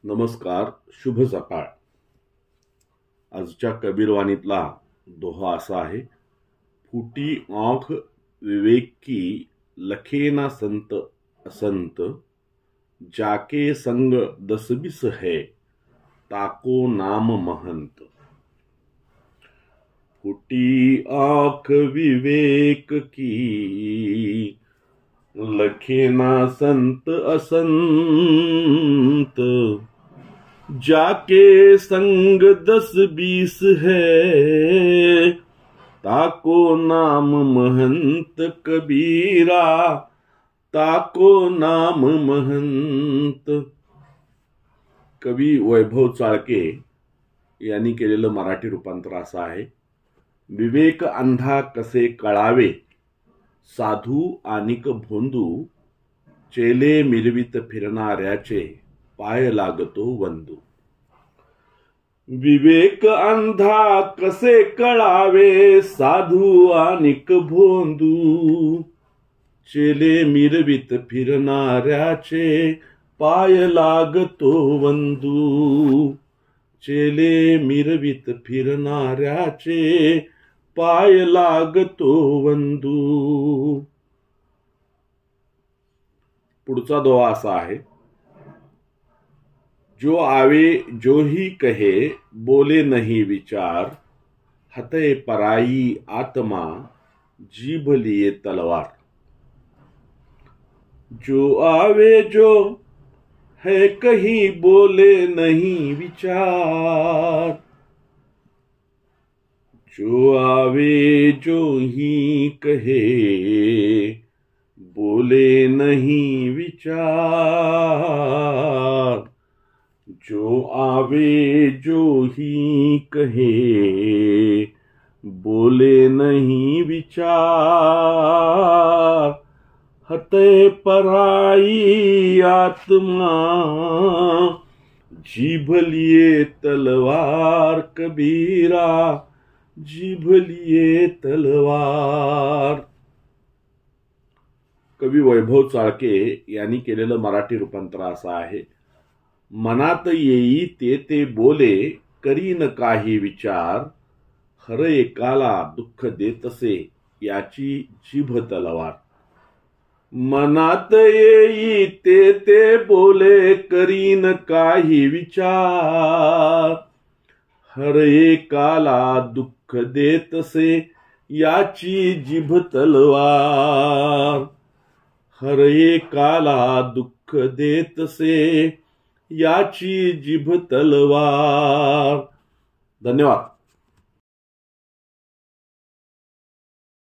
नमस्कार, शुभ सकाळ। आजच्या कबीरवाणीतला दोहा असा आहे, फूटी आँख विवेक की लखे ना संत असंत, जाके संग दस बिस है ताको नाम महंत। फूटी आँख विवेक की लखे ना संत असंत, जाके संग दस बीस है ताको नाम महंत। कबीरा ताको नाम महंत। कवी वैभव चाळके यांनी केलेलं मराठी रूपांतर असं आहे, विवेक अंधा कसे कळावे, साधू आनिक भोंदू, चेले मिरवित फिरणाऱ्याचे पाय लागतो वंदू। विवेक अंधा कसे कळावे, साधू आनिक भोंदू, चेले मिरवित फिरणाऱ्याचे पाय लागतो वंदू। चेले मिरवित फिरणाऱ्याचे पाय लागतो वंदू। पुढचा दोहा असा आहे, जो आवे जो ही कहे बोले नहीं विचार, हतय पराई आत्मा जीभ लिए तलवार। जो आवे जो है कहीं बोले नहीं विचार, जो आवे जो ही कहे बोले नहीं विचार, जो आवे जो ही कहे बोले नहीं विचार, हतय पराई आत्मा जीभ लिए तलवार। कबीरा जीभ लिए तलवार। कवी वैभव चाळके यांनी केलेलं मराठी रूपांतर असं आहे, मनात येई ते बोले, करीन काही विचार, हर एकाला दुःख देतसे याची जीभ तलवार। मनात येई ते बोले, करीन काही विचार, हर एकाला दुःख देतसे याची जीभ तलवार। हर एकाला दुःख देतसे याची जीभ तलवार। धन्यवाद।